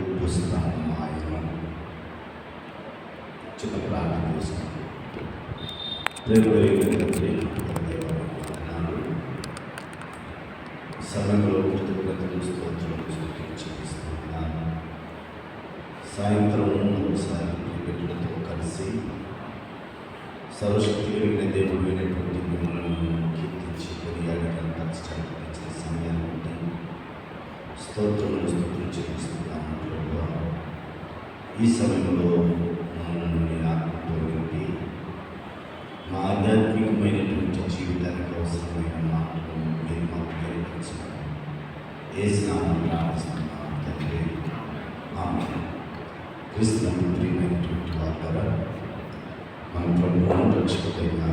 ఉద్భవిస్తాము ఆయన చిన్న ప్రార్థన చేస్తాం. సమయంలో కృతజ్ఞతలు స్తోత్రాలు చెల్లిస్తున్నాను. సాయంత్రం ఒకసారి బిడ్డలతో కలిసి సర్వశక్తి కలిగిన దేవుడైనటువంటి మిమ్మల్ని కీర్తించి కొనియాడి కనపరిచే సమయాన్ని బట్టి స్తోత్రములు చెల్లిస్తున్నాను. ఈ సమయంలో మమ్మల్ని ఆత్మతో నింపి మా ఆధ్యాత్మికమైనటువంటి జీవితానికి అవసరమైన మాటలు మీరు మాకు నేర్పించారు. ఏసునామమున ప్రార్థిస్తున్నాను తండ్రి, ఆమేన్. క్రీస్తునందు ప్రియమైనటువంటి వారులారా, మన ప్రభువును రక్షకుడైన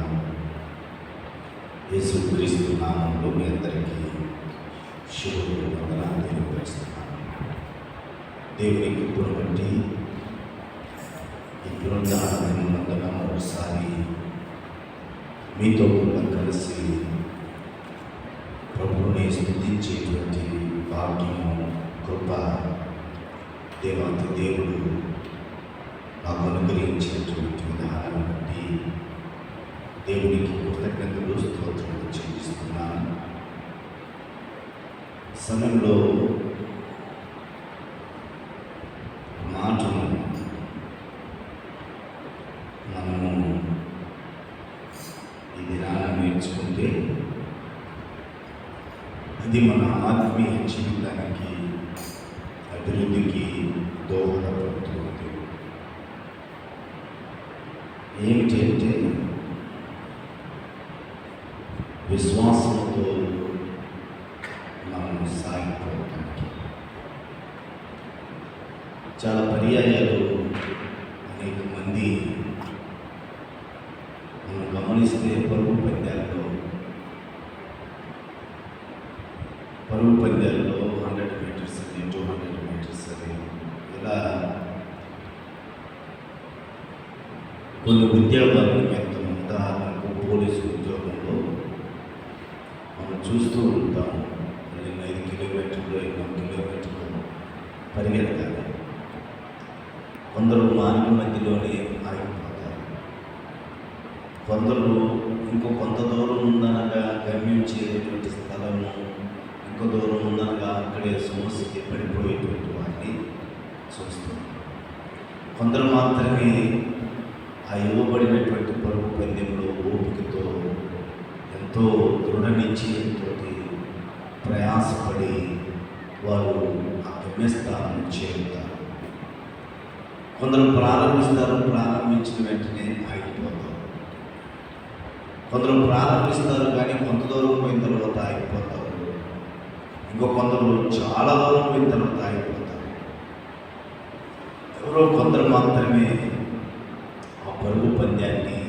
యేసుక్రీస్తు నామములో మీ అందరికీ శుభములు వందనాలు తెలియపరుస్తున్నాను. దేవుని కృపను బట్టి ఈ పునరుద్ధానమైనందున ఒకసారి మీతో కూడా కలిసి ప్రభువుని స్తుతించేటువంటి భాగ్యము, కృప దేవాతి దేవుడు నాకు అనుగ్రహించినటువంటి విధానాన్ని బట్టి దేవునికి కృతజ్ఞతలు స్తోత్రాలు చెల్లిస్తున్నాను. సమయంలో మాటను మనము ఈ దినాన్ని నేర్చుకుంటే అది మన ఆత్మీయ జీవితానికి అభివృద్ధికి దోహదపడుతుంది. ఏమిటంటే విశ్వాసంతో మనం సాగిపోవడానికి చాలా పర్యాయాలు అనేక మంది మనం గమనిస్తే పరుగు పందాల్లో 100 మీటర్స్ అని 200 మీటర్స్ అని ఇలా కొన్ని ఉద్యోగాలు ఎంత ఉదాహరణకు పోలీసు ఉద్యోగంలో మనం చూస్తూ ఉంటాము. 5 కిలోమీటర్లు 8 కిలోమీటర్లు పరిగెత్తాలి. కొందరు మార్గ మధ్యలోనే ఆగిపోతారు. కొందరు కొంత దూరం ఉందనగా గమ్యం చేరేటువంటి స్థలము, ఇంకో దూరం ఉందనగా అక్కడే సమస్యకి పడిపోయేటువంటి వారిని చూస్తాం. కొందరు మాత్రమే ఆ ఇవ్వబడినటువంటి పరుగు పందెంలో ఓపికతో ఎంతో దృఢ నిశ్చయంతో ప్రయాసపడి వారు ఆ గమ్యస్థానం చేరుతారు. కొందరు ప్రారంభించిన వెంటనే ఆగిపోతారు. కొందరు ప్రారంభిస్తారు కానీ కొంత దూరం పోయిన తర్వాత ఆగిపోతారు. కొందరు చాలా దూరం పోయిన తర్వాత ఆగిపోతారు. ఎవరో కొందరు మాత్రమే ఆ పరుగు పంద్యాన్ని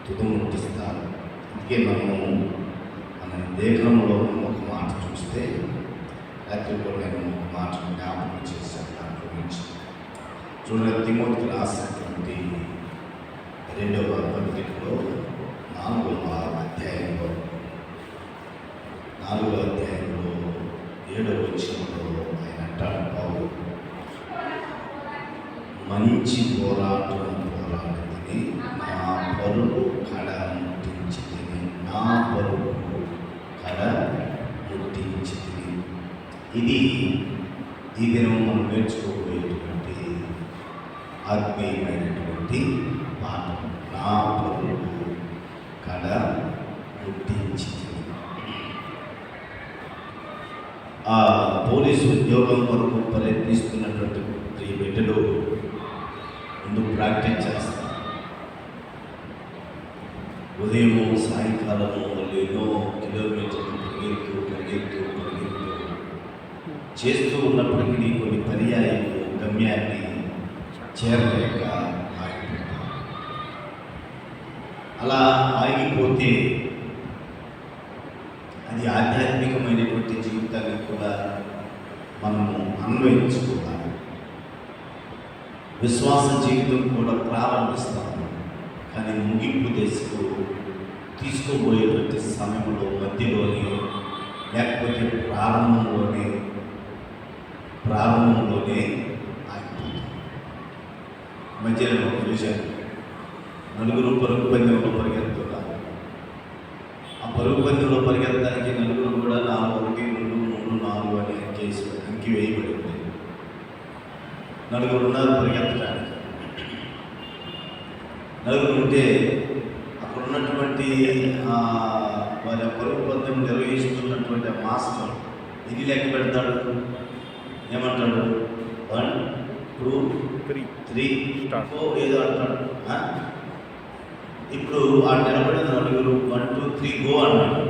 తుదముట్టిస్తారు. అందుకే మన దేహంలో ఒక మాట చూస్తే రాత్రిలో నేను ఒక మాట జ్ఞాపకం చేశాను. దాని గురించి చూడండి, తిమోతికి రాసినటువంటి 2వ పత్రికలో 4వ అధ్యాయంలో 7వ వచనంలో ఆయన అంటాడు, పౌలు మంచి పోరాటం పోరాడింది, నా పరుగు కడ ముట్టించింది, నా పరుగు కడ ముట్టించింది. ఇది ఈ దినం మనం నేర్చుకోబోయేటువంటి ఆత్మీయమైనటువంటి పాఠం. నా పరుగు కడ ముట్టించింది. ఆ పోలీసు ఉద్యోగం కొరకు ప్రయత్నిస్తున్నటువంటి ప్రియ బిడ్డలు ముందు ప్రాక్టీస్ చేస్తారు. ఉదయం సాయంకాలము ఎన్నో కిలోమీటర్లు పరిగెత్తు చేస్తూ ఉన్నప్పటికీ కొన్ని పర్యాయాలు గమ్యాన్ని చేరలేక ఆగిపోతారు. అలా ఆగిపోతే అది ఆధ్యాత్మికమైనటువంటి జీవితాన్ని కూడా మనము అన్వయించుకోవాలి. విశ్వాస జీవితం కూడా ప్రారంభిస్తాము, కానీ ముగింపు దశకు తీసుకోబోయేటువంటి సమయంలో మధ్యలోనే లేకపోతే ప్రారంభంలోనే మధ్యలో చూశాను, నలుగురు పరుగు పందెంలో పరిగెత్తున్నారు. ఆ పరుగు పందెంలో పరిగెత్తడానికి నలుగురు కూడా 4, 1, 2, 3, 4 అని అంకి వేయబడింది. నలుగురు ఉన్నారు పరిగెత్తడానికి. నలుగురు ఉంటే అక్కడ ఉన్నటువంటి వారి పరుగు పందెం నిర్వహిస్తున్నటువంటి మాస్టర్ ఇది లెక్క పెడతాడు. ఏమంటాడు? 1, 2, 3 ఏదో అంటాడు. ఇప్పుడు ఆ నిలబడిన నలుగురు 1, 2, 3 గో అన్నాడు.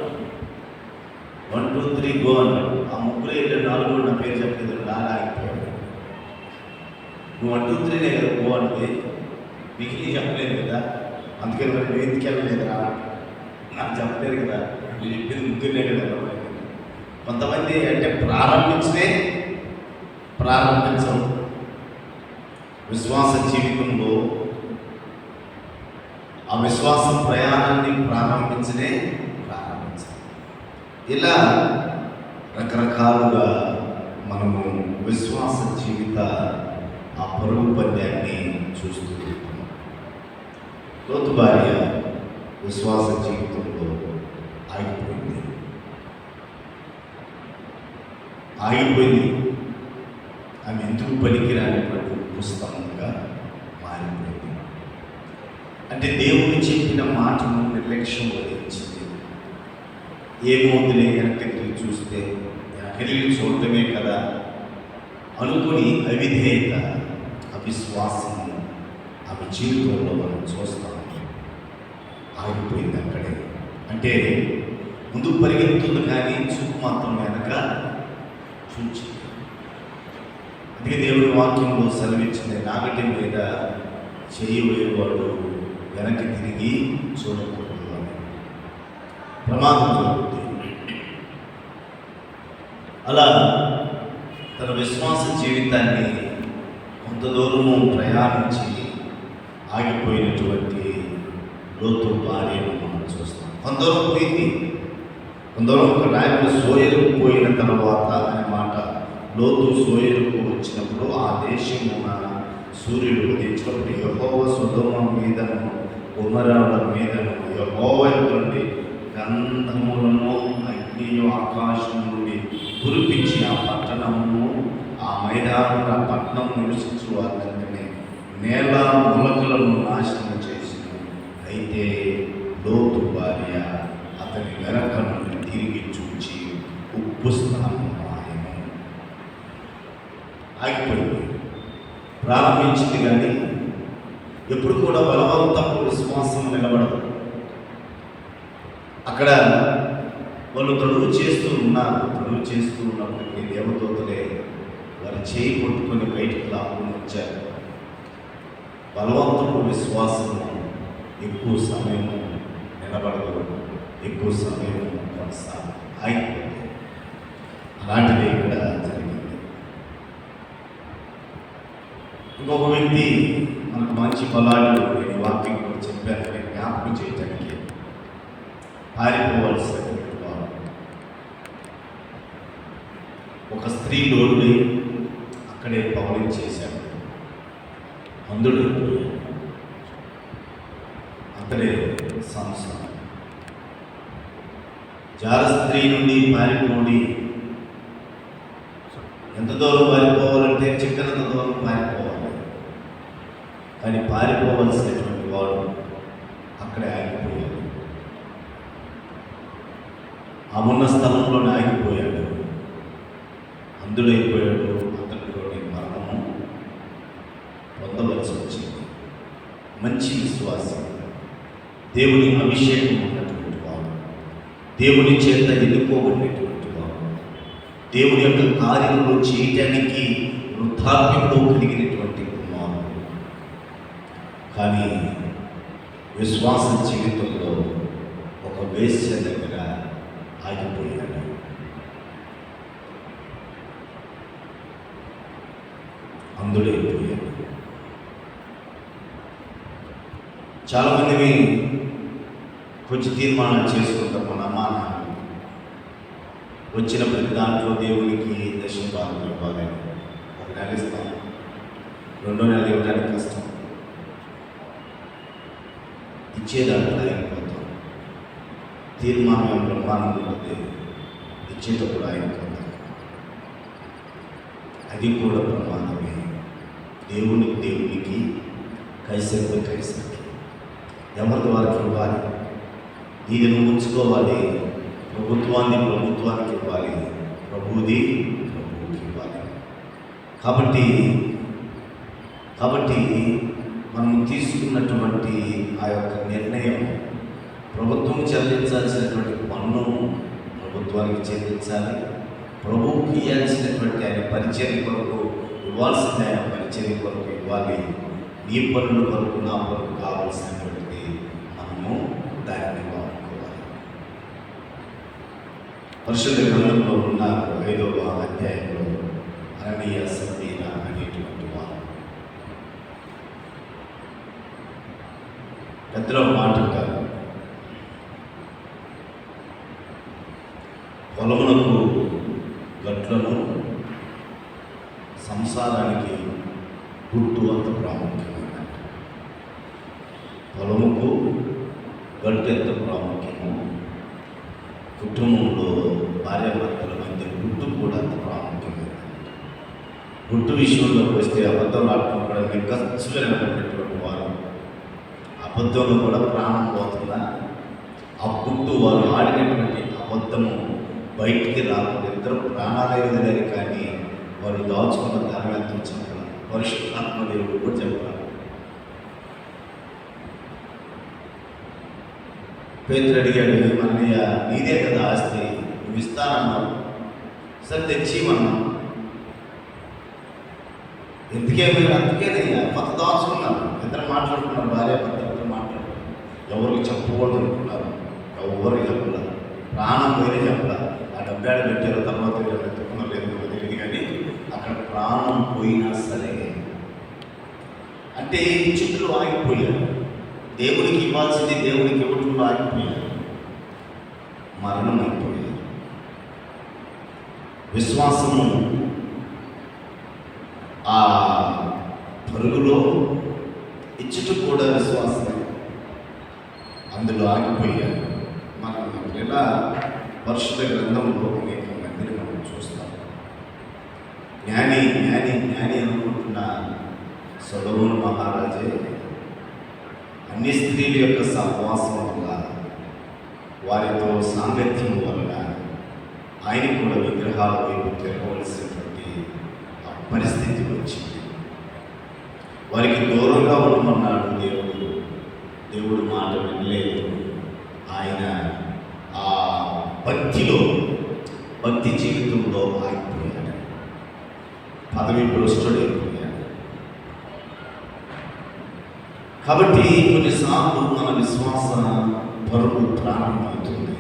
1, 2, 3 గో అన్నాడు. ఆ ముగ్గురు 4 నా పేరు చెప్పలేదు, లాగా ఆగిపోయాడు. నువ్వు 1, 2, 3 కదా గో అంటే మీకు చెప్పలేదు కదా, అందుకని మరి నువ్వు ఎందుకు వెళ్ళలేదురా, నాకు చెప్పలేదు కదా, నువ్వు చెప్పింది ముగ్గురునే కదా. కొంతమంది అంటే ప్రారంభించం విశ్వాస జీవితంలో ఆ విశ్వాస ప్రయాణాన్ని ప్రారంభించాలి. ఇలా రకరకాలుగా మనము విశ్వాస జీవిత ఆ పరుగు పంద్యాన్ని చూస్తూ ఉంటాం. లోతు భార్య విశ్వాస జీవితంలో ఆగిపోయింది. ఆమె ఎందుకు పనికిరానటువంటి పుస్తకంగా మారిపోయింది. అంటే దేవుడు చెప్పిన మాటను నిర్లక్ష్యం వహించింది. ఏమవుతుందిలే వెనక్కి చూస్తే వెనక్కి చూడటమే కదా అనుకుని అవిధేయత, అవిశ్వాసము ఆమె జీవితంలో మనం చూస్తాము. ఆగిపోయింది అక్కడే. అంటే ముందు పరిగెత్తుంది కానీ చూపు మాత్రం వెనక చూచి. అందుకే దేవుడి వాక్యంలో సెలవిచ్చింది, నాగటి మీద చేయి వేయవాడు వెనక్కి తిరిగి చూడకూడదు అని. ప్రమాదం జరుగుతుంది. అలా తన విశ్వాస జీవితాన్ని కొంత దూరము ప్రయాణించి ఆగిపోయినటువంటి లోతు భార్యను మనం చూస్తాం. కొందరం పోయింది, కొందరం ఒక రాయలు సోయరుకు పోయిన తర్వాత అనే మాట. లోతు సోయరుకు వచ్చినప్పుడు ఆ దేశమున సూర్యుడు ఉదయించినప్పుడు యెహోవా సొదొమ మీదను గొమొర్రా మీదను యెహోవా నుండి గంధములను అగ్నియు ఆకాశం నుండి కురిపించి ఆ పట్టణమును ఆ మైదానం ఆ పట్టణం నివసించు వారిని నేల మొలకలను నాశనం చేసిన. అయితే లోతు భార్య అతని వెనక నుండి తిరిగి చూచి ఉప్పు స్నానం ఆగిపోయింది. ప్రారంభించింది కానీ ఎప్పుడు కూడా బలవంతపు విశ్వాసం నిలబడదు. అక్కడ వాళ్ళు తడువు చేస్తూ ఉన్నప్పటికీ దేవదూతలే వారి చేయి పట్టుకొని బయటికి లాక్కుని వచ్చారు. బలవంతపు విశ్వాసము ఎక్కువ సమయం నిలబడదు, ఎక్కువ సమయం ఆగిపోతుంది. అలాంటిది ఇక్కడ జరిగింది. ఇంకొక వ్యక్తి మనకు మంచి బలాలు నేను వాక్యం కూడా చెప్పాను, జ్ఞాపకం చేయడానికి పారిపోవలసినటువంటి వారు. ఒక స్త్రీ లోడుని అక్కడే పవలించేశాడు. అందుడు అక్కడే సంసారం. జార స్త్రీ నుండి పారిపోడి ఎంత దూరం పారిపోవాలంటే చిక్కనంత దూరం పారిపోవాలి. కానీ పారిపోవలసినటువంటి వాడు అక్కడే ఆగిపోయాడు. ఆ ఉన్న స్థలంలోనే ఆగిపోయాడు. అందుడైపోయాడు. అతనిలోని మరణము పొందవలసి వచ్చింది. మంచి విశ్వాసం, దేవుని అభిషేకం ఉన్నటువంటి వాడు, దేవుని చేత ఎన్నుకోబడినటువంటి వాడు, దేవుని యొక్క కార్యములు చేయటానికి వృద్ధాప్యంలో కలిగినటువంటి కుమారుడు. కానీ విశ్వాస జీవితంలో ఒక వేశ్య దగ్గర ఆగిపోయాడు. అందుడైపోయాడు. చాలామంది కొంచెం తీర్మానం చేసుకుంటాం. మన అమ్మానాన్న వచ్చిన ప్రతి దాంట్లో దేవునికి దశమ భాగం ఇవ్వాలని. ఒక నెల ఇస్తాం, 2వ నెల ఇవ్వడానికి కష్టం. ఇచ్చేదాంట్లో ఆగిపోతాం. తీర్మానం ప్రమాణం ఉంటుంది, ఇచ్చేటప్పుడు ఆగిపోతాం. అది కూడా ప్రమాదమే. దేవునికి కైసరికి కైసరికి, ఎవరికి వారికి ఇవ్వాలి. ఇది నువ్వు ఉంచుకోవాలి, ప్రభుత్వానికి ఇవ్వాలి, ప్రభువుకి ఇవ్వాలి. కాబట్టి మనం తీసుకున్నటువంటి ఆ యొక్క నిర్ణయం, ప్రభుత్వం చెల్లించాల్సినటువంటి పన్ను ప్రభుత్వానికి చెల్లించాలి, ప్రభువుకి ఇవ్వాల్సినటువంటి ఆయన పరిచర్య కొరకు ఇవ్వాల్సిన ఆయన పరిచర్య కొరకు ఇవ్వాలి. నీ పనుల కొరకు నా కొరకు కావాల్సినటువంటిది మనము దాన్ని వాడుకోవాలి. పరిశుద్ధ గ్రంథంలో ఉన్న 5వ అధ్యాయంలో అననీయ సప్పీరా అనేటువంటి వారు పెద్దల మాట కాదు, పొలమునకు గట్లను సంసారానికి గుట్టు అంత ప్రాముఖ్యమైన, పొలముకు గట్టు ఎంత ప్రాముఖ్యమో కుటుంబంలో భార్యాభర్తల మధ్య గుట్టు కూడా అంత ప్రాముఖ్యమైన. గుట్టు విషయంలోకి వస్తే అబద్ధం ఆడటం కూడా నిర్గచ్చులైనటువంటి వారు, అబద్ధంలో కూడా ప్రాణం పోతుందా, ఆ గుట్టు వారు ఆడినటువంటి అబద్ధము బయటికి రాకుండా ఇద్దరు ప్రాణాలైనది కానీ వారు దాచుకున్న ధర్మత్వం చెప్పాలి. పరిశుద్ధాత్మ దేవుడు కూడా చెప్పాలి. పేతురు అడిగాడు, మనయ్య నీదే కదా ఆస్తి, నువ్వు ఇస్తానన్నావు, సరే తెచ్చిమన్నావు, ఎందుకే మీరు అందుకేనయ్యా కొత్త దాచుకున్నారు. ఇద్దరు మాట్లాడుకున్నారు, భార్య భర్తలతో మాట్లాడుకున్నారు, ఎవరికి చెప్పకూడదు అనుకున్నారు, ఎవరు చెప్పలేదు, ప్రాణం పోయినా చెప్పలేదు. ఆ డబ్బాడు పెట్టారు, తర్వాత వెతుకున్నారు లేదు తెలియదు, కానీ అక్కడ ప్రాణం పోయినా సరే అంటే చుట్టూ ఆగిపోయారు. దేవునికి ఇవ్వాల్సింది దేవునికి ఇవ్వటంలో ఆగిపోయారు, మరణం అయిపోయారు. విశ్వాసము ఆ పరుగులో ఇచ్చుట కూడా విశ్వాసమే, అందులో ఆగిపోయారు. మనం ఇలా పరిశుద్ధ గ్రంథంలో అనేక మందిని మనం చూస్తాం. జ్ఞాని అనుకుంటున్న సొలొమోను మహారాజే అన్ని స్త్రీల యొక్క సహవాసం వల్ల, వారితో సాంగత్యం వల్ల ఆయన కూడా విగ్రహాల వైపు తిరగవలసినటువంటి పరిస్థితి వచ్చింది. వారికి దూరంగా ఉండమన్నాడు దేవుడు మాట వినలేదు. ఆయన ఆ భక్తి జీవితంలో ఆగిపోయాడు, పదవి భ్రష్టుడైపోయాడు. కాబట్టి కొన్నిసార్లు మన విశ్వాస పరుగు ప్రారంభమవుతుంది.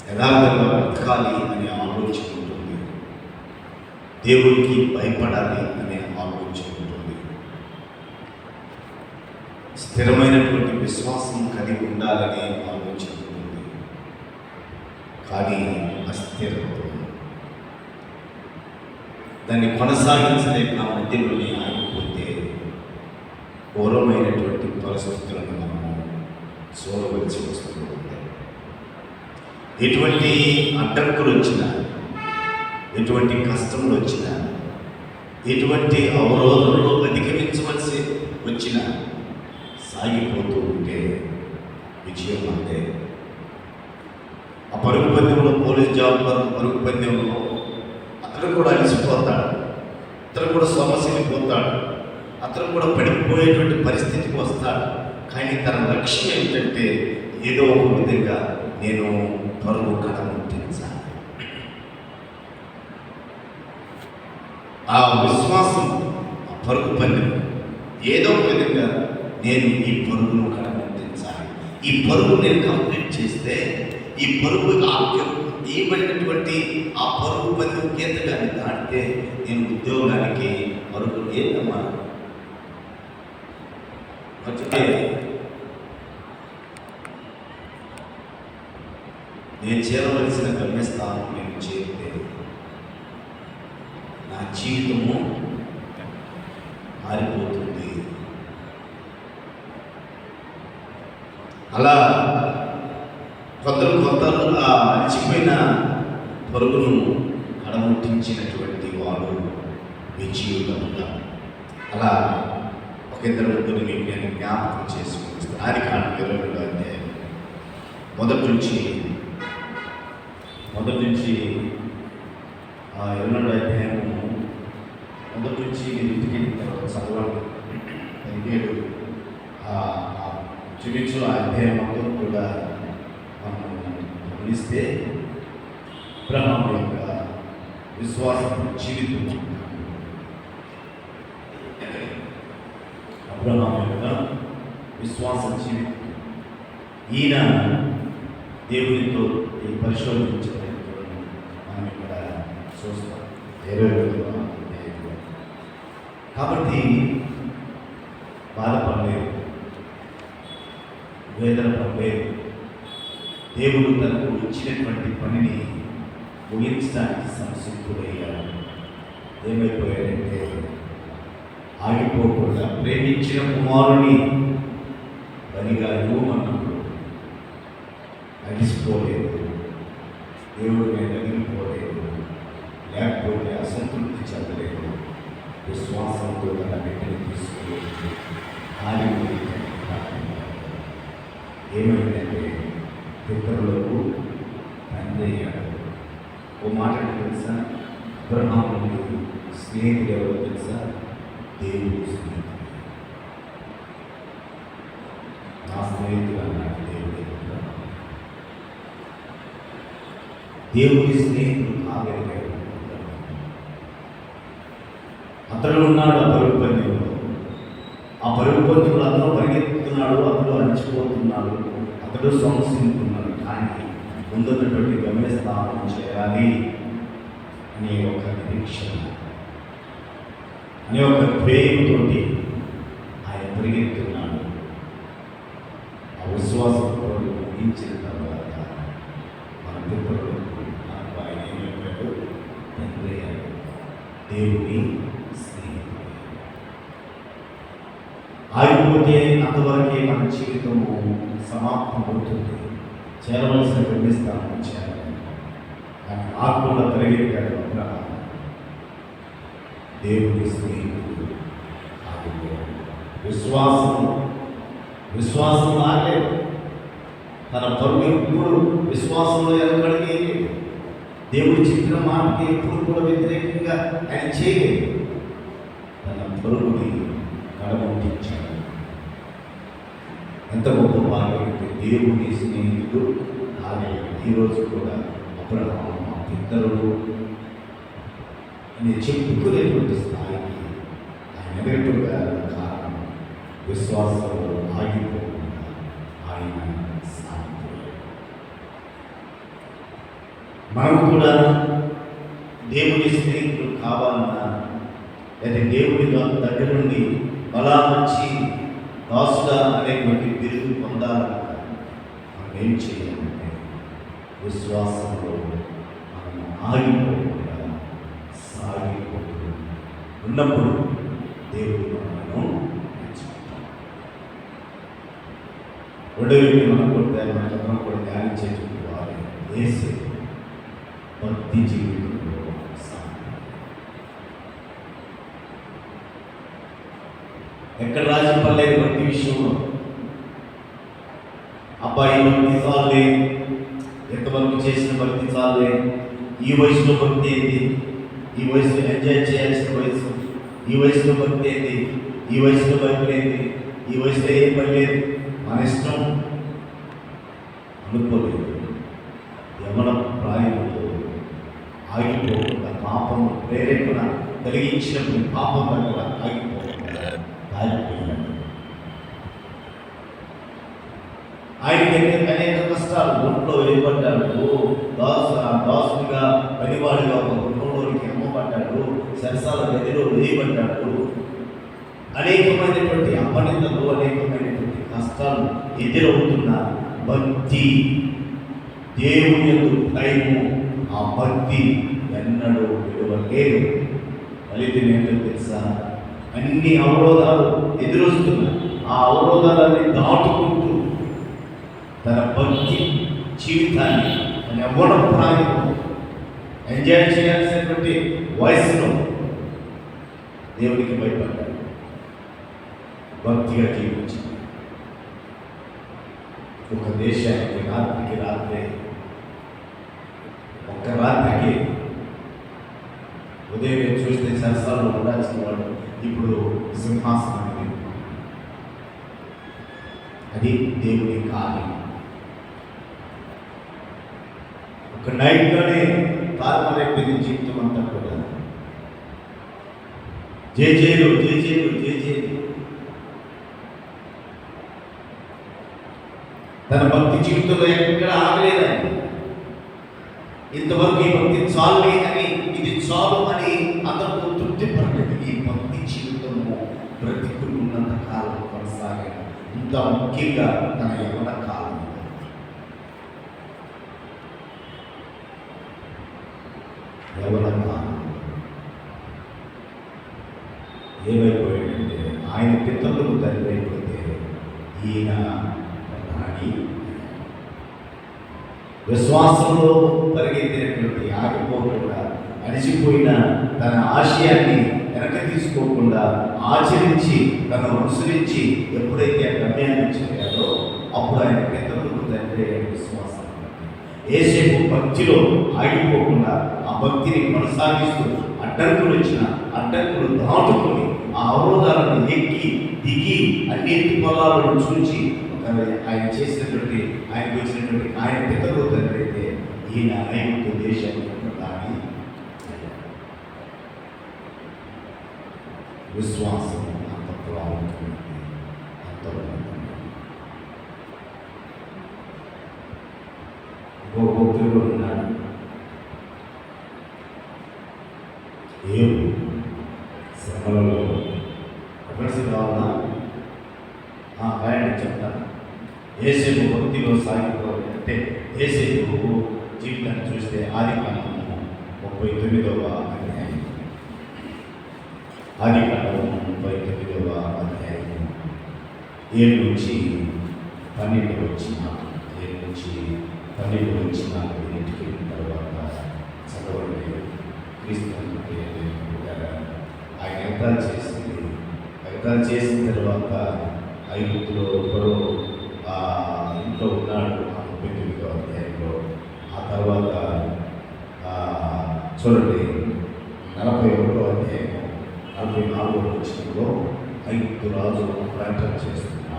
యథార్థంగా బ్రతకాలి అనే ఆలోచన ఉంటుంది, దేవుడికి భయపడాలి అనే ఆలోచన ఉంటుంది, స్థిరమైనటువంటి విశ్వాసం కలిగి ఉండాలనే ఆలోచన ఉంటుంది. కానీ అస్థిరత్వం దాన్ని కొనసాగించలేక మధ్యలోనే ఆగిపోతే ఘోరమైనటువంటి పరిస్థితులను మనము చూడవలసి వస్తుంది. ఎటువంటి అడ్డంకులు వచ్చినా, ఎటువంటి కష్టములు వచ్చినా, ఎటువంటి అవరోధంలో అధిగమించవలసి వచ్చినా సాగిపోతూ ఉంటే విజయం అంతే. ఆ పరుగు పందెంలో పోలీస్ జాబ్ పరుగు పందెంలో అతను కూడా అలసిపోతాడు, అతను కూడా సమస్యపోతాడు, అతను కూడా పడిపోయేటువంటి పరిస్థితికి వస్తాడు. కానీ తన లక్ష్యం ఏమిటంటే ఏదో ఒక విధంగా నేను పరుగు కడముట్టించాలి. ఆ విశ్వాసం, ఆ పరుగు పందెం ఏదో ఒక విధంగా నేను ఈ పరుగును కడముట్టించాలి. ఈ పరుగు నేను కంప్లీట్ చేస్తే, ఈ పరుగు ఇవ్వబడినటువంటి ఆ పరుగు పందెం గీతగాన్ని దాటితే నేను ఉద్యోగానికి పరుగు ఏదమ్మా వచ్చితే నేను చేరవలసిన గమ్యస్థానం నేను చేరితే నా జీవితము మారిపోతుంది. అలా కొందరు ఆ అలసిపోయిన పరుగును అడముట్టించినటువంటి వాడు విజయులుగా. అలా ఒక ఇద్దరు ముగ్గురు మీకు నేను జ్ఞాపకం చేసుకుంటాను. ఆది కాండం 22వ అధ్యాయం మొదటి నుంచి 22వ అధ్యాయము మొదటి నుంచి ఇంటికి చదవండి. 17 చూపించు ఆ అధ్యాయం మొత్తం కూడా మనం గమనిస్తే అబ్రహాము యొక్క విశ్వాసం జీవితం, అబ్రహాము యొక్క విశ్వాస జీవితం, ఈయన దేవునితో పరిశోధించడం మనం ఇక్కడ చూస్తాం 22వ అధ్యాయంలో. కాబట్టి బాధపడలేదు, వేదన పడలేదు. దేవుడు తనకు ఇచ్చినటువంటి పనిని ముగించడానికి సంసిద్ధుడయ్యాడు. ఏమైపోయాడంటే ఆగిపోకుండా ప్రేమించిన కుమారుని బలిగా ఇవ్వమన్నప్పుడు అలిసిపోలేదు, దేవుడి మీద అలిగిపోలేదు, లేకపోతే అసంతృప్తి చెందలేదు. విశ్వాసంతో తన బిడ్డని తీసుకుని ఏమైందంటే పితరులకు తండ్రి అయ్యాడు. ఓ మాట తెలుసా, అబ్రహాము స్నేహితుడు ఎవరో తెలుసా? దేవుడు స్నేహితుడు. నా స్నేహితుడు అన్నాడు దేవుడు. దేవుడి స్నేహితుడు కాగలిగాడు. అతడు ఉన్నాడు ఆ పరుగు పందెంలో. ఆ పరుగు పందెంలో అతను పరిగెత్తుతున్నాడు, అతడు అణిచిపోతున్నాడు, అతడు సంసిస్తున్నాడు. కానీ ముందున్నటువంటి గమ్యస్థానం చేయాలి అనే ఒక నిరీక్షణ, అనే ఒక ధ్యేయంతో ఆయన పరిగెత్తున్నాడు. ఆ విశ్వాసంతో ముగించిన తర్వాత మన పితరులకు ఆయన ఏమైపోయాడు? తండ్రి అయ్యాడు, దేవుని స్నేహితుడు. ఆగిపోతే అంతవరకే మన జీవితము సమాప్తం అవుతుంది. చేరవలసిన గమ్యస్థానం చేరాలి. ఆయన ఆత్మలో పరిగెత్తాడు అబ్రహాము. దేవుని స్నేహితుడు ఆగిపోయాడు. విశ్వాసం ఆగలేదు. తన పరుగు ఎప్పుడు విశ్వాసంలో ఎక్కడికి దేవుడు చెప్పిన మాటకి ఎప్పుడు కూడా వ్యతిరేకంగా ఆయన చేయలేదు. తన పరుగుని కడముట్టించాడు. ఎంత గొప్ప భాగ్యం! దేవుని స్నేహితుడు ఆగలేదు. ఈరోజు కూడా అబ్రహాము మా పితరులు అని చెప్పుకునేటువంటి స్థాయికి ఆయన ఎదుగుగా కారణం విశ్వాసంలో ఆగిపోకుండా ఆయన సాగిపోయాడు. మనం కూడా దేవుని స్నేహితులు కావాలన్నా, లేదా దేవుని దగ్గర నుండి బలా వచ్చి దాసుడా అనేటువంటి బిరుదు పొందాలన్నా మనం ఏం చేయాలంటే విశ్వాసంలో మనం ఆగిపోకుండా సాగిపోతూ ఉన్నప్పుడు దేవుడు మనను మెచ్చుకుంటాడు. ఒడవికి మనం కూడా ధ్యానించేటువంటి వారు యేసు భక్తి జీవితంలో ఎక్కడ రాజీ పడలేదు భక్తి విషయంలో. అబ్బాయి భక్తి చాలే, ఎంతవరకు చేసిన భక్తి చాలే, ఈ వయసులో భక్తి ఏంటి, ఈ వయసులో ఎంజాయ్ చేయాల్సిన వయసు, ఈ వయసులో భక్తి ఏంటి, ఈ వయసులో భక్తి ఏంటి, ఈ వయసులో ఏం పని లేదు, మన ఇష్టం అనుకోలేదు. యవన ప్రాయంలో ఆగిపోకుండా పాపం ప్రేరేపణ కలిగించినప్పుడు పాపం దగ్గర ఆగిపోకుండా ఆగిపోయినాడు. ఆయనకి అనేక కష్టాలు, ఒంట్లో వేయబడ్డాడు, దాసుడిగా పనివాడిగా ఒక కుటుంబంలోనికి అమ్మబడ్డాడు, సరసాల గదిలో వేయబడ్డాడు. అనేకమైనటువంటి అపనిందలు, అనేకమైనటువంటి కష్టాలు ఎదురవుతున్న భక్తి, దేవుని యందు భయము, ఆ భక్తి ఎన్నడూ విలువలేదు. ఫలితం ఏంటో తెలుసా? అన్ని అవరోధాలు ఎదురొస్తున్నాయి. ఆ అవరోధాలన్నీ దాటుకుంటూ తన భక్తి జీవితాన్ని తన యవ్వన ప్రాయం ఎంజాయ్ చేయాల్సినటువంటి వయసులో దేవుడికి భయపడ్డాడు, భక్తిగా జీవించాడు. ఒక దేశానికి రాత్రికి రాత్రే, ఒక్క రాత్రికి ఉదయం చూస్తే సరసాల్లో ఉండాల్సిన వాడు ఇప్పుడు సింహాసనం. అది దేవుని కార్యం. ఒక నైట్లోనే తారుమారైపోయింది జీవితం అంతా కూడా. జేజేలు జేజేలు జేజేలు. తన భక్తి జీవితంలో ఎక్కడ ఆగలేదండి. ఇంతవరకు ఈ భక్తి చాలు అని, ఇది చాలు అని అతను తృప్తి పడలేదు. ఈ భక్తి జీవితము బ్రతికున్నంత కాలం కొనసాగాడు. ఇంత ముఖ్యంగా తన యవ్వన కాలం. యవ్వన కాలం ఏమైపోయాడంటే, ఆయన పితరులకు తండ్రి అయిపోతే ఈయన రాణి విశ్వాసంలో పరిగెత్తినటువంటి ఆగిపోకుండా, అడిచిపోయిన తన ఆశయాన్ని వెనక తీసుకోకుండా ఆచరించి తను అనుసరించి ఎప్పుడైతే ఆ గమ్యాన్ని చేయాలో అప్పుడు ఆయన పితరులకు తండ్రి అయిన విశ్వాసం. యేసేపు భక్తిలో ఆగిపోకుండా ఆ భక్తిని కొనసాగిస్తూ అడ్డంకులు దాటుకొని ఆ అవరోధాలను ఎక్కి దిగి అన్ని పొలాలను చూచి ఆయన చేసినటువంటి ఆయనకు వచ్చినటువంటి ఆయన పితరులు తండ్రి అయితే ఈయన ఐగుప్తు దేశాన్ని దాని విశ్వాసం అంత ప్రాముఖ్యమైనది, అంత భక్తులు ఉన్నాడు. ఏం శ్రమలలో ఎవరిసి కావాలా రాయండి చెప్తాను. యేసేపు భక్తిలో సాగిపోవాలి అంటే యేసేపు జీవితాన్ని చూస్తే ఆదికాండము 39వ అధ్యాయం, ఆదికాండము 39వ అధ్యాయం 7 నుంచి 12 వచ్చిన 7 నుంచి 12 వచ్చిన ఇంటికి వెళ్ళిన తర్వాత చదవండి. క్రీస్తు ఆయన ఎగతాలు చేసిన తర్వాత ఐగుప్తులో ఒకరు ఇంట్లో ఉన్నాడు. 39వ అధ్యాయంలో. ఆ తర్వాత చూడండి 41వ అధ్యాయం 44వ వచనంలో ఐగుప్తు రాజు ప్రకటన చేస్తున్నాడు.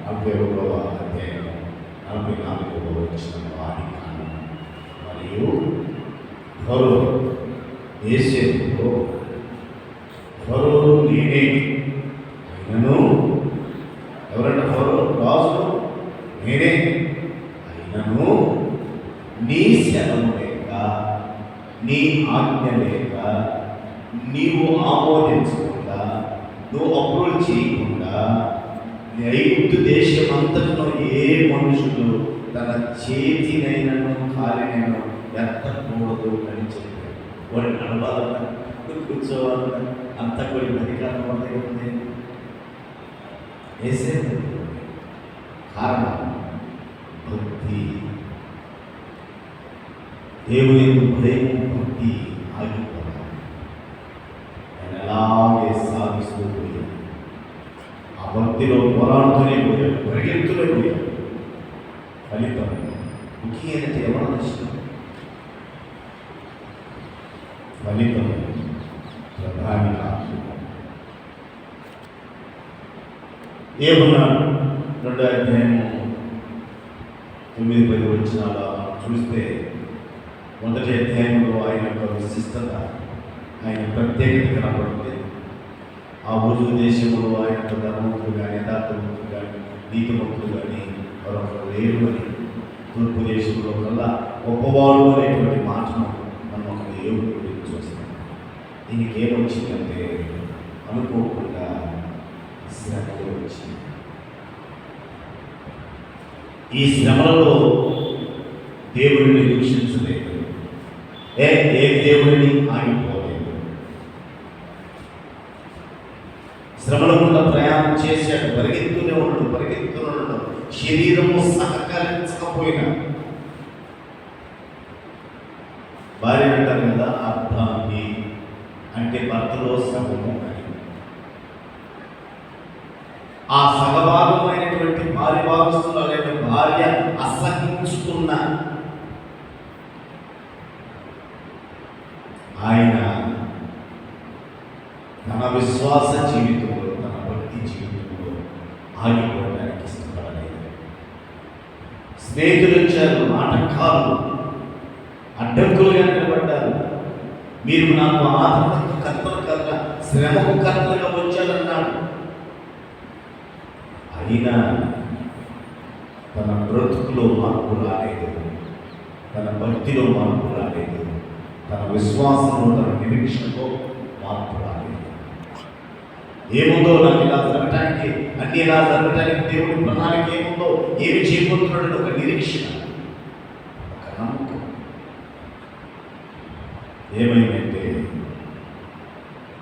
41వ అధ్యాయం 44వ వచనం ఆదికాండం. మరియు ఫరో యేసేపుతో ఫరో నేనే అయినను, ఎవరంటే ఫరో రాజు నేనే అయినను నీ సెలవు లేక, నీ ఆజ్ఞ లేక, నీవు ఆమోదించకుండా, నువ్వు అప్రూవ్ చేయకుండా ఐగుప్తు దేశం అంతట్లో ఏ మనుషులు తన చేతినైనను కాలినైనా ఎత్తకూడదు అని చెప్పారు. వాడు నడవాలన్నా కూర్చోవాలన్నా అంత కూడా అధికారం ఉంది. వేసే కారణం భక్తి. దేవుని భయం భక్తి ఆగిపోవాలి. ఆయన అలాగే సాగిస్తూ పోయాడు. ఆ భక్తిలో పోరాడుతూనే పోయాడు, పరిగెత్తునే పోయాడు. ఫలితం ముఖ్యమైనది ఎవరు నష్టం? ఫలితం ప్రధాని ఏమన్నా 2వ అధ్యాయము 9-10 వచనాలు చూస్తే, మొదటి అధ్యాయంలో ఆయన యొక్క విశిష్టత, ఆయన ప్రత్యేకత కనపడుతుంది. ఆ ఊరు దేశంలో ఆయన యొక్క ధర్మవంతులు కానీ, యథార్థవంతులు కానీ, నీతివంతులు కానీ మరొకరు లేరు అని, తూర్పు దేశంలో కల్లా గొప్పవాడు అనేటువంటి మాటను మనం ఒక దేవుడి గురించి చూస్తాం. దీనికి ఏమొచ్చిందంటే అనుకోకుండా శ్రమలు వచ్చింది. ఈ శ్రమలలో దేవుడిని దూషించలేదు, ఏ దేవుడిని ఆగిపోలేదు. శ్రమల గుండా ప్రయాణం చేశాడు, పరిగెత్తునే ఉన్నాడు. శరీరము సహకరించకపోయినా భార్య అంటారు కదా, అర్థాన్ని అంటే భర్తలో సగము అని. ఆ సగభాగమైనటువంటి భార్య భాగస్తులైన భార్య అసహించుకున్న ఆయన తన విశ్వాస జీవితంలో, తన భక్తి జీవితంలో ఆగిపోవడానికి ఇష్టపడలేదు. స్నేహితులు వచ్చారు, ఆటంకాలు అడ్డంకులుగా నిలబడ్డారు. మీరు నాకు ఆదరణకు కర్తలు కన్నా శ్రమకు కర్తలుగా వచ్చారన్నాడు. అయినా తన బ్రతుకులో మార్పు రాలేదు, తన భక్తిలో మార్పు రాలేదు, తన విశ్వాసంలో, తన నిరీక్షణలో మార్పు రాలేదు. ఏముందో నాకు ఇలా జరగటానికి, అన్ని ఇలా జరగటానికి దేవుడి ప్రణాళిక ఏముందో, ఏమి చేయబోతున్నాడు ఒక నిరీక్షణ, ఒక నమ్మకం. ఏమైందంటే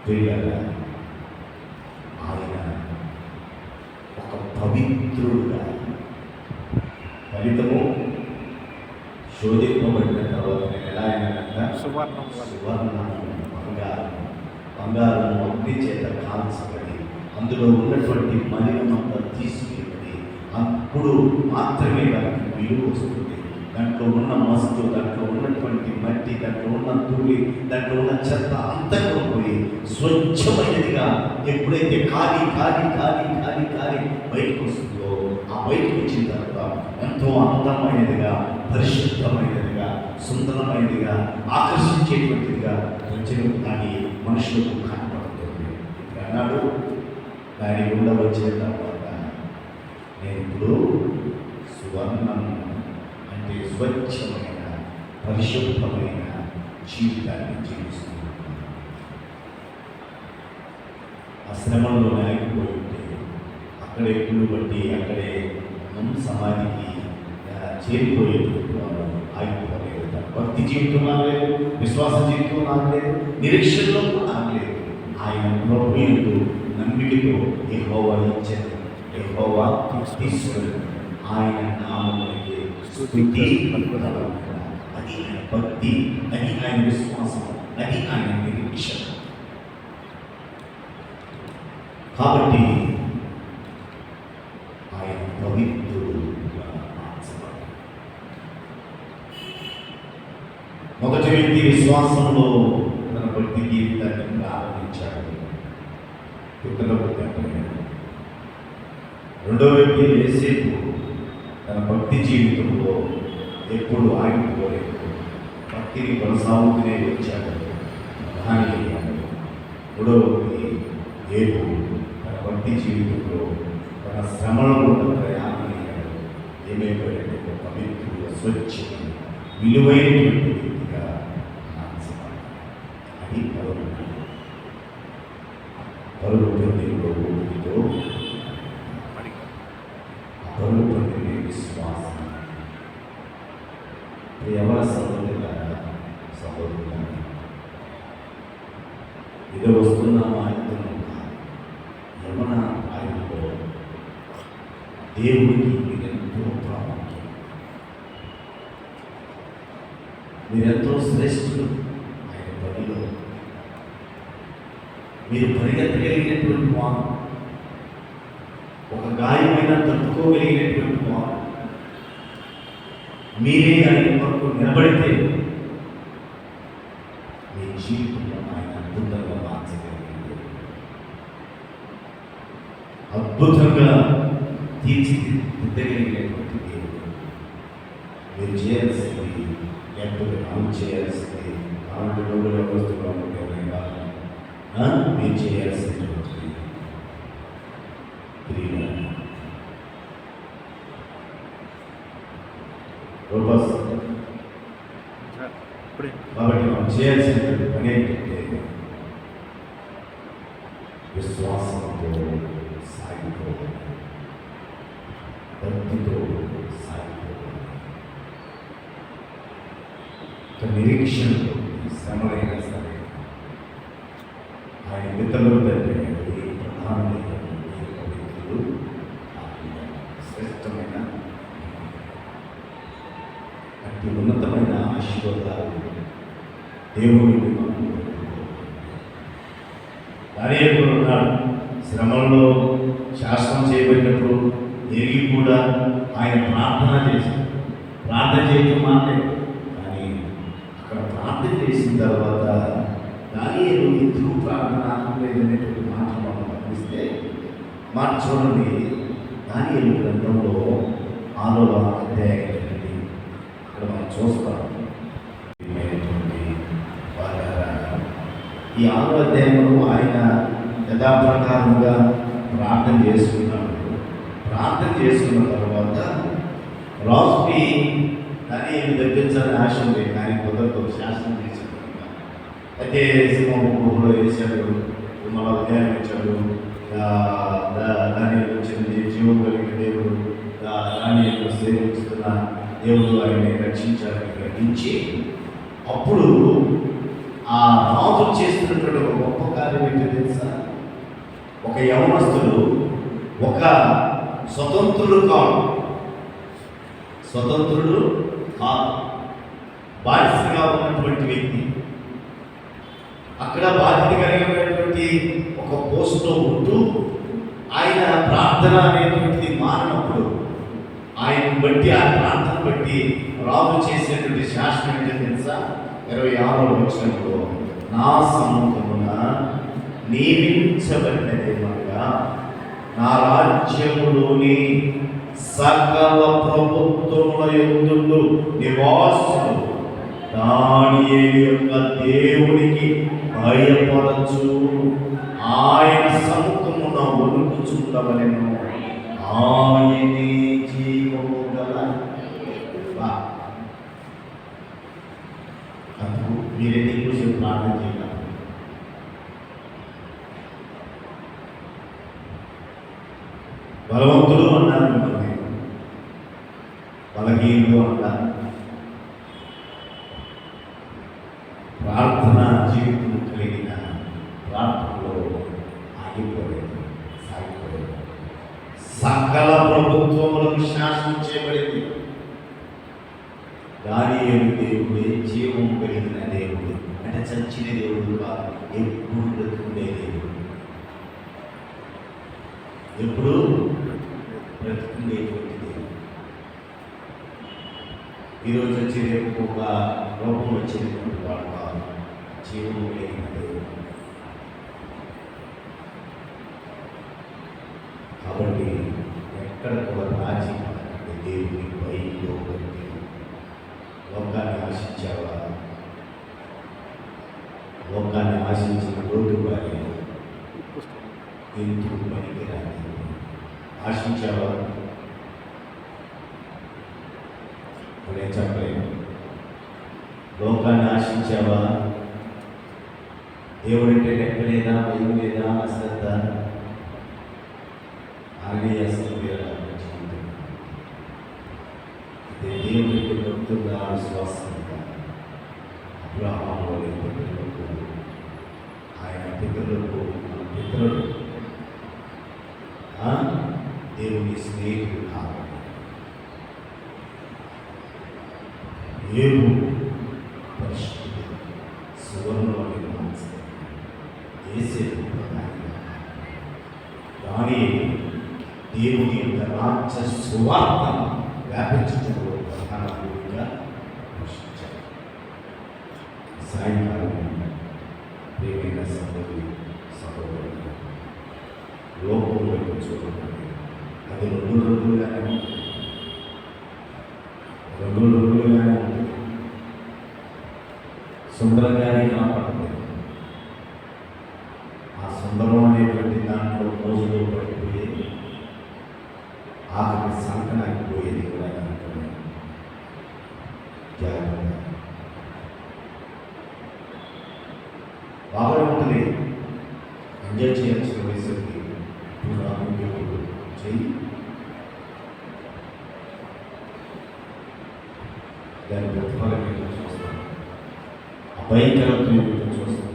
ప్రియులారా, ఆయన ఒక పవిత్రుడుగా, ఫలితము శోధింపబడిన తర్వాత నేను ఎలా అయినానంట, సువర్ణం బంగారం అగ్ని చేత కాల్చబడి అందులో ఉన్నటువంటి మలినమంతా తీసుకెళ్ళి అప్పుడు మాత్రమే దానికి విలువ వస్తుంది. దాంట్లో ఉన్న మస్తు, దాంట్లో ఉన్నటువంటి మట్టి, దాంట్లో ఉన్న ధూళి, దాంట్లో ఉన్న చెత్త అంతా పోయి స్వచ్ఛమైనదిగా ఎప్పుడైతే కాలి బయటకు వస్తుందో, ఆ బయటకు వచ్చిన తర్వాత ఎంతో అందమైనదిగా, పరిశుద్ధమైనదిగా, సుందరమైనదిగా, ఆకర్షించేటువంటిదిగా ప్రజలకు కానీ మనుషులకు కనపడుతుంది. అన్నాడు, దాని గుండా వచ్చిన తర్వాత నేను ఇప్పుడు సువర్ణం అంటే స్వచ్ఛమైన, పరిశుభ్రమైన జీవితాన్ని జీవిస్తున్నాను. ఆ శ్రమంలో ఆగిపోయి ఉంటే అక్కడే పులు బట్టి అక్కడే సమాధికి చేరిపోయేటువంటి వారు ఆగిపోలేదు. భక్తి జీవితం ఆగలేదు, విశ్వాస జీవితం ఆగలేదు, నిరీక్షణలో ఆగలేదు. ఆయన ప్రభువుకు నమ్మికతో యెహోవా ఇచ్చాడు, యెహోవా తీసుకున్నాడు. ఆయన నామమునకే స్తుతి పలుకుతాడు. అది ఆయన భక్తి, అది ఆయన విశ్వాసం, అది ఆయన నిరీక్షణ. కాబట్టి ఆయన పవిత్రుడుగా మార్చబడ్డాడు. మొదటి వ్యక్తి విశ్వాసంలో తన భక్తి జీవితాన్ని ప్రారంభించాడు, రెండో వ్యక్తి యేసేపు తన భక్తి జీవితంలో ఎప్పుడు ఆగిపోలేదు, భక్తిని కొనసాగుతూనే వచ్చాడు, కానీ మూడవ వ్యక్తి యేపు తన భక్తి జీవితంలో తన శ్రమలో ప్రయాణం అయ్యాడు. ఏమైపోయాడు? ఒక పవిత్రుడు, స్వచ్ఛమైన, విలువైనటువంటి వ్యక్తిగా మార్చబడ్డాడు. అది పరుగు పొందిలో ఊపితో పరుగు పొందిన విశ్వాసం. ఎవరి సహోదరుల ఇది వస్తున్నామా ఆయనతో యమన ఆయనలో దేవుడికి మీరెంతో ప్రాముఖ్యం, మీరెంతో శ్రేష్ఠులు. ఆయన పనిలో మీరు పరిగెత్తగలిగినటువంటి వారు, ఒక గాయమైన తట్టుకోగలిగినటువంటి వారు, మీరే ఆయన కొరకు నిలబడితే మీ జీవితంలో ఆయన అద్భుతంగా మార్చగలిగింది, అద్భుతంగా తీర్చిదిద్దగలిగినటువంటి దేవుడు. మీరు చేయాల్సింది, లేకపోతే మనం చేయాల్సింది, అలాంటి రోజులు వస్తువులు మీరు చేయాల్సినటువంటి క్రియ. కాబట్టి మనం చేయాల్సినటువంటి పని ఏంటంటే విశ్వాసంతో సాగిపోవాలి, భక్తితో సాగిపోవాలి, నిరీక్షణతో శ్రమలైనా సరే ఆయన ఇతరుల దగ్గర ప్రధానమైన దేవుని దానియేలు ఉన్నాడు. శ్రమంలో శాసనం చేయబడినప్పుడు తిరిగి కూడా ఆయన ప్రార్థన చేశాడు. ప్రార్థన చేయటం మానే, కానీ అక్కడ ప్రార్థన చేసిన తర్వాత దానియేలు ఎందుకు ప్రార్థన లేదనేటువంటి మాట మనం గమనిస్తే మాట చూడండి. దానియేలు గ్రంథంలో 6వ అధ్యాయం ఇక్కడ మనం చూస్తాం. ఈ 6వ అధ్యాయంలో ఆయన యథాప్రకారంగా ప్రార్థన చేసుకున్నాడు. ప్రార్థన చేసుకున్న తర్వాత రాజుకి దానియేలు తప్పించాలని ఆశ ఉంది, కానీ కుదరదు, శాసనం చేశాడు. అయితే సింహం గుహలో వేశాడు, మళ్ళా ఉదయం ఇచ్చాడు. దానియేలు వచ్చింది జీవం కలిగిన దేవుడు, దానియేలు సేవిస్తున్న దేవుడు ఆయన్ని రక్షించాలని గ్రహించి అప్పుడు ఆ రాజు చేస్తున్నటువంటి ఒక గొప్ప కార్యం ఏంటో తెలుసా? ఒక యవనస్తుడు, ఒక స్వతంత్రుడు కాదు, బాధ్యతగా ఉన్నటువంటి వ్యక్తి, అక్కడ బాధ్యత కలిగినటువంటి ఒక పోస్ట్లో ఉంటూ ఆయన ప్రార్థన అనేటువంటిది మారినప్పుడు ఆయన బట్టి, ఆ ప్రార్థన బట్టి రాజు చేసేటువంటి శాసనం ఏంటో తెలుసా? 26వ వచనంలో నా సముఖమున నియమించబడినదేమనగా నా రాజ్యములోని సకల ప్రభుత్వముల యందు నివాసులు దానియేలు యొక్క దేవునికి భయపడచ్చు, ఆయన సముఖమున వణుకుచుండవలెను, ఆయనే జీవము గల. అందుకు మీరేది కోసం ప్రార్థన చేయాలి. బలవంతులు అన్నారు మిమ్మల్ని, బలహీనులు అన్నారు. ప్రార్థన జీవితం కలిగిన ప్రార్థనలో ఆగిపోలేదు, సాగిపోలేదు. సకల ప్రభుత్వములకు శాసనం చేయబడింది. దానియేలు దేవుడే జీవం కలిగిన దేవుడు, అంటే చచ్చిన దేవుడు కాదు, ఎప్పుడు బ్రతుకుండే దేవుడు, ఎప్పుడు బ్రతుకుండేటువంటి దేవుడు. ఈరోజు వచ్చి రేపు ఒక లోపం వచ్చినటువంటి వాడు కాదు, జీవం కలిగిన దేవుడు. కాబట్టి ఎక్కడ కూడా రాజీ పడకండి. దేవుని బయలులో లోకాన్ని ఆశించావా? లోకాన్ని ఆశించిన రోజు వారి ఎందుకు పనికిరాని ఆశించావా? నేను చెప్పలేను. లోకాన్ని ఆశించావా? దేవుడంటే లెక్క లేదా, భయం లేదా, అశ్రద్ధ అని అసలు దేవుడికి భక్తులుగా విశ్వాసంగా అబ్రహాము పితరులకు, ఆయన పితరులకు, మన పితరులు దేవుని స్నేహితులు కావాలి. ఏవు పరిశుద్ధుడు సువర్ణమని మార్చారు, వేసే కానీ దేవుని యొక్క రాజ్య సువార్త వ్యాపించడంలో ప్రధాన భూమిక పోషించారు. సాయంకాలం ప్రియమైన సహోదరి సహోదరులు, లోకంలో చూడండి, అది రెండు రంగులుగానే ఉంటుంది, సుందరంగానే కనపడుతుంది. ఆ సుందరం అనేటువంటి దాంట్లో రోజులో పడిపోయేది, ఆఖరి సంకనానికి పోయేది కూడా కనుక్కోండి. జాగ్రత్త. బాగా ఉంటుంది, ఎంజాయ్ చేయాల్సిన వయసుకి ఇప్పుడు ఆరోగ్యప్పుడు చేయి, దాని ప్రతిఫలం ఏంటో చూస్తాం, అభయంకరత్వం ఏంటో చూస్తాం.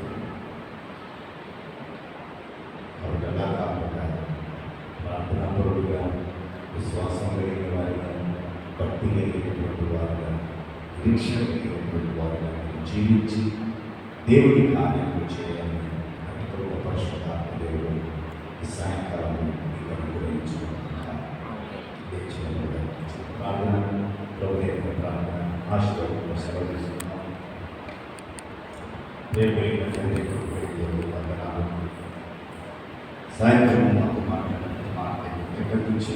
కాబట్టి అలా కాకుండా ప్రార్థనాపరుడుగా, విశ్వాసం కలిగిన వారిగా, భక్తి కలిగినటువంటి వారిగా, నిరీక్షణ కలిగినటువంటి వారిగా జీవించి దేవుడి కార్యాలు చేయాలని అటు పరిశుద్ధాత్మ దేవుడు ఈ సాయంకాలం మీకు అనుగ్రహించుకుంటున్నాను. ప్రార్థన ప్రభుత్వ ప్రార్థన ఆశీర్వాదంలో సెలవు తీసుకున్నాం. దేవుడి వందనాలు. సాయంత్రం మాకు మాట్లాడిన మాట ఎక్కడి నుంచి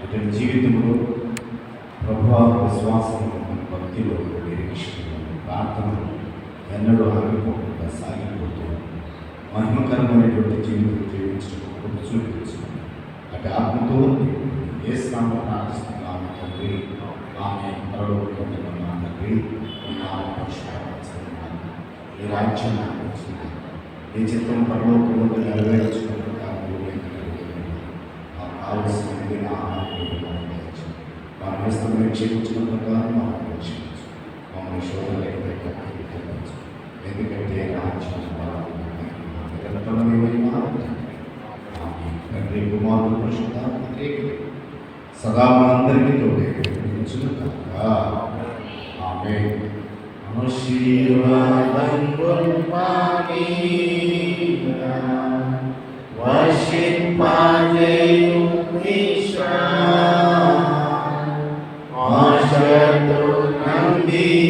అతని జీవితంలో ప్రభావ విశ్వాసంలో భక్తిలో నిరీక్షణలో ప్రార్థనలు ఎన్నడూ ఆగిపోకుండా సాగిపోతూ మహిమకరమైనటువంటి జీవితం జీవించడం చూపించడం అటు ఆత్మతో ఏ స్థానంలో ప్రార్థిస్తున్నాము తండ్రి. ఆమె పరలోకంలో మా తండ్రి ఆమె పరిష్కారం ఈ రాజ్యం నాకు వచ్చింది. ఈ చిత్తం పరలోకంలో నెరవేర్చుకున్న మాకు కావలసినది మా వ్యవస్థను క్షమించిన ప్రకారం మాకు రక్షించు. మమ్మల్ని శోధనలకు ఎందుకంటే రాజ్యం తండ్రి కుమారుడు పరిశుద్ధాత్మ సదా మనందరికీ తోడే ఆమె ఆశీర్వాదం ఆశతో నందియున్నాము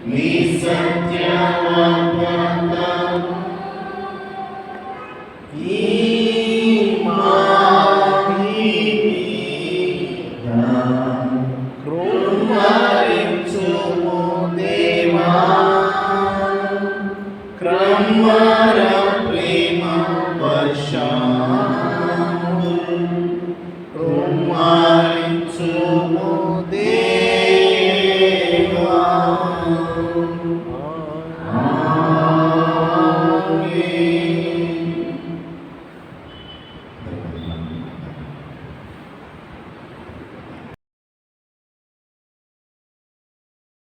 నీ సత్యవాక్యము ఈ కృమరించుము దేవా క్రమర ప్రేమ వర్ష